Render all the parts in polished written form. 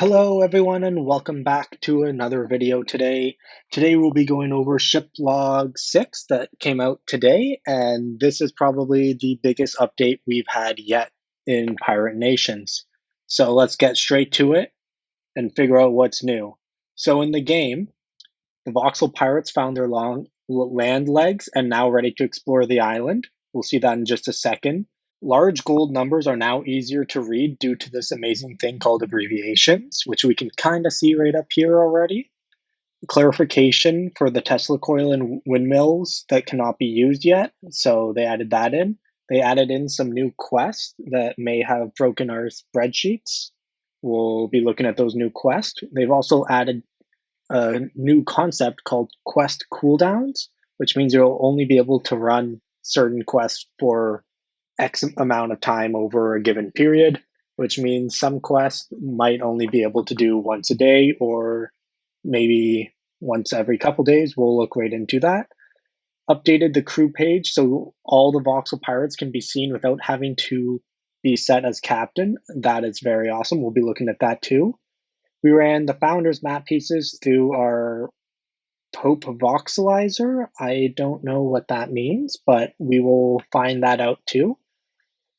Hello everyone and welcome back to another video today. Today we'll be going over ship log 6 that came out today, and this is probably the biggest update we've had yet in Pirate Nations. So let's get straight to it and figure out what's new. So in the game, the voxel pirates found their long land legs and now ready to explore the island. We'll see that in just a second. Large gold numbers are now easier to read due to this amazing thing called abbreviations, which we can kind of see right up here already. Clarification for the Tesla coil and windmills that cannot be used yet, so they added that in. They added in some new quests that may have broken our spreadsheets. We'll be looking at those new quests. They've also added a new concept called quest cooldowns, which means you'll only be able to run certain quests for X amount of time over a given period, which means some quests might only be able to do once a day or maybe once every couple days. We'll look right into that. Updated the crew page so all the voxel pirates can be seen without having to be set as captain. That is very awesome. We'll be looking at that too. We ran the founders map pieces through our Pope voxelizer. I don't know what that means, but we will find that out too.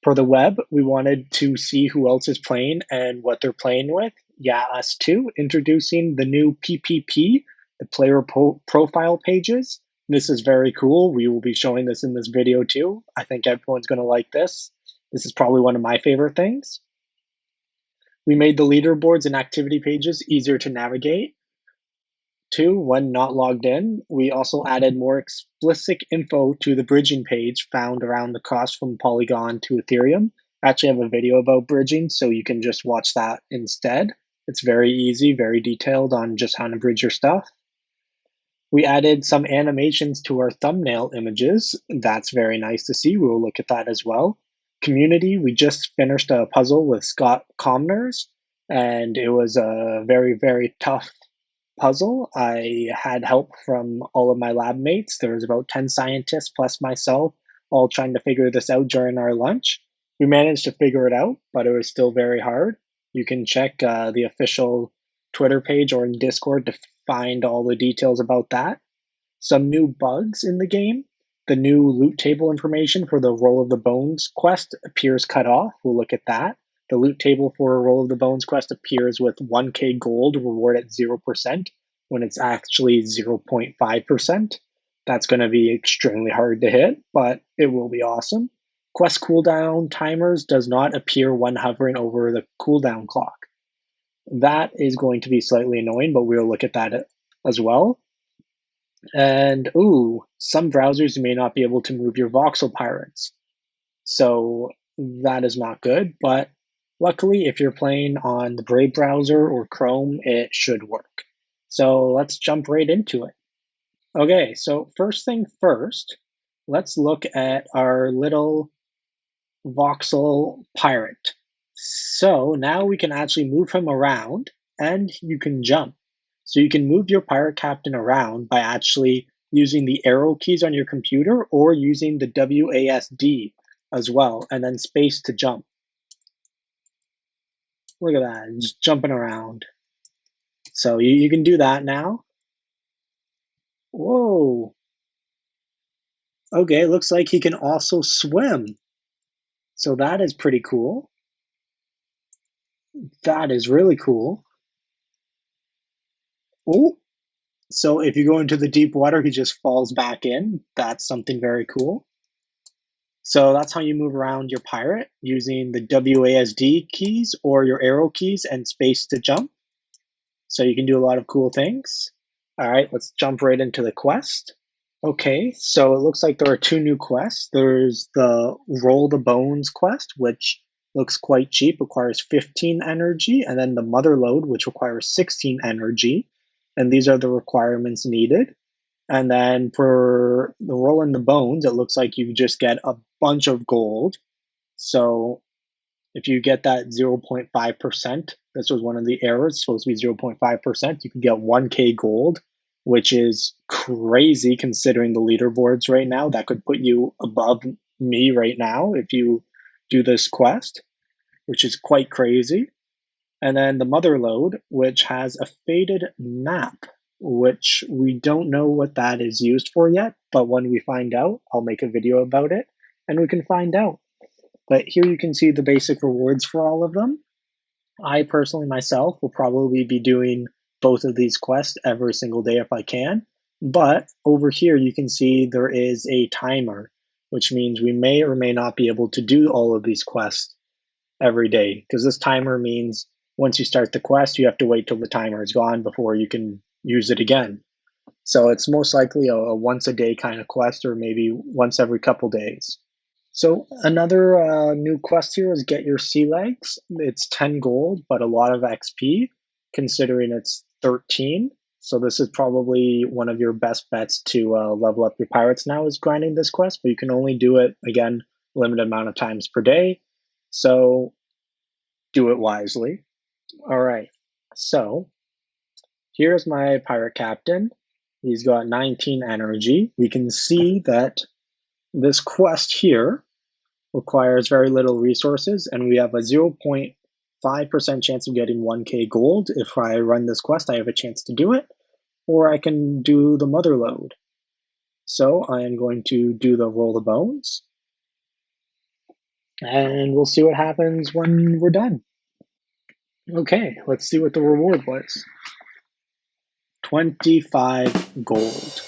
For the web, we wanted to see who else is playing and what they're playing with. Yeah, us too. Introducing the new PPP, the player profile pages. This is very cool. We will be showing this in this video too. I think everyone's going to like this. This is probably one of my favorite things. We made the leaderboards and activity pages easier to navigate. Two, when not logged in, we also added more explicit info to the bridging page found around the cost from Polygon to Ethereum. I actually have a video about bridging, so you can just watch that instead. It's very easy, very detailed on just how to bridge your stuff. We added some animations to our thumbnail images. That's very nice to see. We'll look at that as well. Community, we just finished a puzzle with Scott Comners, and it was a very, very tough puzzle. I had help from all of my lab mates. There was about 10 scientists plus myself, all trying to figure this out during our lunch. We managed to figure it out, but it was still very hard. You can check the official Twitter page or in Discord to find all the details about that. Some new bugs in the game. The new loot table information for the Roll of the Bones quest appears cut off. We'll look at that. The loot table for Roll of the Bones quest appears with 1k gold reward at 0% when it's actually 0.5%. That's going to be extremely hard to hit, but it will be awesome. Quest cooldown timers does not appear when hovering over the cooldown clock. That is going to be slightly annoying, but we'll look at that as well. And some browsers may not be able to move your voxel pirates. So that is not good, but luckily if you're playing on the Brave browser or Chrome, it should work. So let's jump right into it. Okay, so first thing first, let's look at our little voxel pirate. So now we can actually move him around and you can jump. So you can move your pirate captain around by actually using the arrow keys on your computer or using the WASD as well, and then space to jump. Look at that, just jumping around. So you can do that now. Whoa. Okay, looks like he can also swim. So that is pretty cool. That is really cool. Oh, so if you go into the deep water, he just falls back in. That's something very cool. So that's how you move around your pirate using the WASD keys or your arrow keys and space to jump. So you can do a lot of cool things. All right, let's jump right into the quest. Okay, so it looks like there are two new quests. There's the Roll the Bones quest, which looks quite cheap, requires 15 energy, and then the Mother Load, which requires 16 energy. And these are the requirements needed. And then for the Roll in the Bones, it looks like you just get a bunch of gold. So if you get that 0.5%, this was one of the errors, supposed to be 0.5%, you can get 1k gold, which is crazy considering the leaderboards right now. That could put you above me right now if you do this quest, which is quite crazy. And then the mother lode, which has a faded map, which we don't know what that is used for yet, but when we find out, I'll make a video about it and we can find out. But here you can see the basic rewards for all of them. I personally myself will probably be doing both of these quests every single day if I can. But over here you can see there is a timer, which means we may or may not be able to do all of these quests every day, because this timer means once you start the quest, you have to wait till the timer is gone before you can use it again. So it's most likely a once a day kind of quest, or maybe once every couple days. So another new quest here is get your sea legs. It's 10 gold, but a lot of XP, considering it's 13. So this is probably one of your best bets to level up your pirates now, is grinding this quest, but you can only do it, again, limited amount of times per day. So do it wisely. All right, so here's my pirate captain. He's got 19 energy. We can see that this quest here requires very little resources, and we have a 0.5% chance of getting 1k gold. If I run this quest, I have a chance to do it, or I can do the mother lode. So I am going to do the roll the bones, and we'll see what happens when we're done. Okay, let's see what the reward was. 25 gold.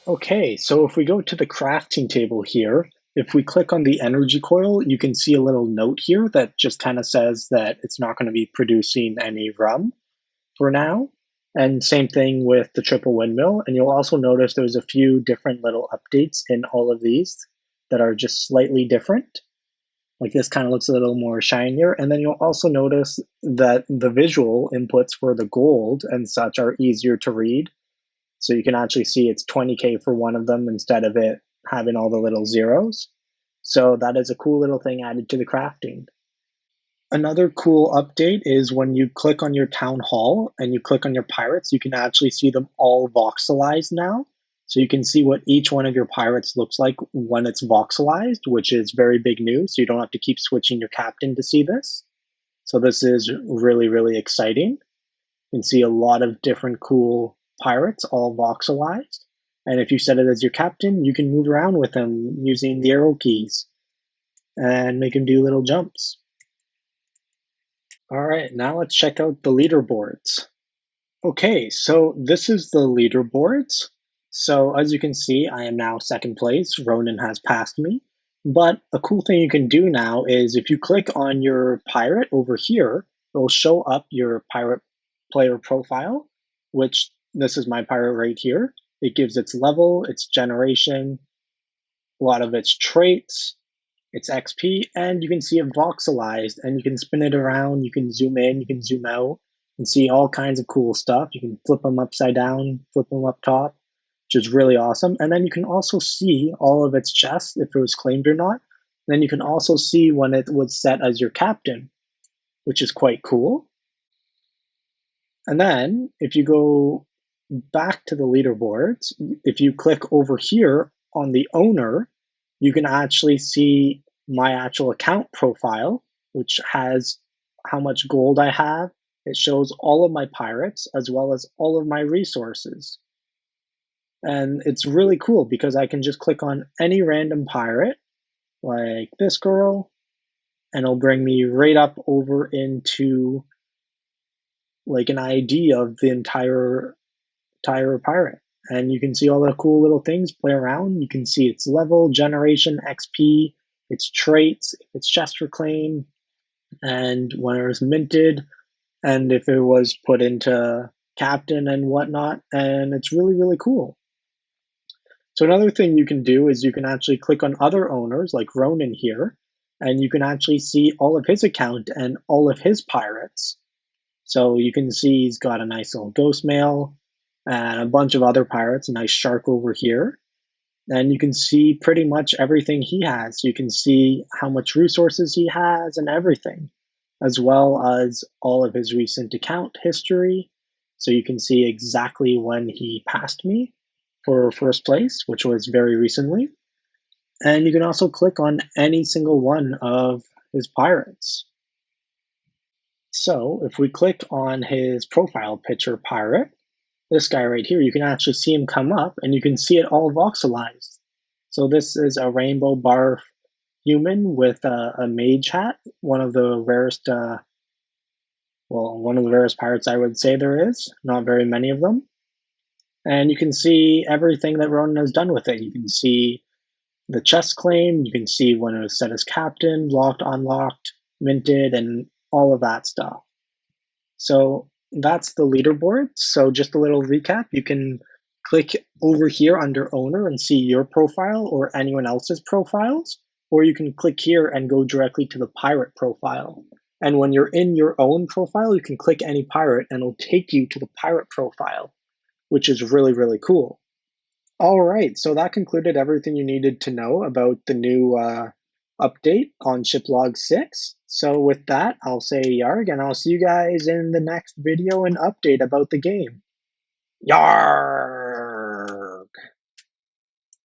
Okay, so if we go to the crafting table here, if we click on the energy coil, you can see a little note here that just kind of says that it's not going to be producing any rum for now. And same thing with the triple windmill. And you'll also notice there's a few different little updates in all of these that are just slightly different. Like this kind of looks a little more shinier. And then you'll also notice that the visual inputs for the gold and such are easier to read. So you can actually see it's 20k for one of them instead of it having all the little zeros. So that is a cool little thing added to the crafting. Another cool update is when you click on your town hall and you click on your pirates, you can actually see them all voxelized now. So you can see what each one of your pirates looks like when it's voxelized, which is very big news. So you don't have to keep switching your captain to see this. So this is really, really exciting. You can see a lot of different cool pirates, all voxelized. And if you set it as your captain, you can move around with them using the arrow keys and make them do little jumps. All right, now let's check out the leaderboards. Okay, so this is the leaderboards. So as you can see, I am now second place. Ronan has passed me. But a cool thing you can do now is if you click on your pirate over here, it will show up your pirate player profile, which this is my pirate right here. It gives its level, its generation, a lot of its traits, its XP, and you can see it voxelized, and you can spin it around, you can zoom in, you can zoom out, and see all kinds of cool stuff. You can flip them upside down, flip them up top, which is really awesome. And then you can also see all of its chests, if it was claimed or not. And then you can also see when it was set as your captain, which is quite cool. And then if you go back to the leaderboards, if you click over here on the owner, you can actually see my actual account profile, which has how much gold I have. It shows all of my pirates as well as all of my resources. And it's really cool because I can just click on any random pirate, like this girl, and it'll bring me right up over into like an ID of the entire pirate. And you can see all the cool little things play around. You can see its level, generation, XP, its traits, its chest reclaim, and when it was minted, and if it was put into captain and whatnot. And it's really, really cool. So another thing you can do is you can actually click on other owners like Ronan here, and you can actually see all of his account and all of his pirates. So you can see he's got a nice little ghost mail and a bunch of other pirates, a nice shark over here. And you can see pretty much everything he has. You can see how much resources he has and everything, as well as all of his recent account history. So you can see exactly when he passed me for first place, which was very recently. And you can also click on any single one of his pirates. So if we click on his profile picture pirate, this guy right here, you can actually see him come up and you can see it all voxelized. So this is a rainbow barf human with a mage hat, one of the rarest, one of the rarest pirates I would say there is, not very many of them. And you can see everything that Ronan has done with it. You can see the chest claim, you can see when it was set as captain, locked, unlocked, minted, and all of that stuff. So that's the leaderboard. So just a little recap, you can click over here under owner and see your profile or anyone else's profiles, or you can click here and go directly to the pirate profile. And when you're in your own profile, you can click any pirate and it'll take you to the pirate profile, which is really, really cool. All right, so that concluded everything you needed to know about the new update on Shiplog 6. So with that, I'll say Yarg, and I'll see you guys in the next video and update about the game. Yarg!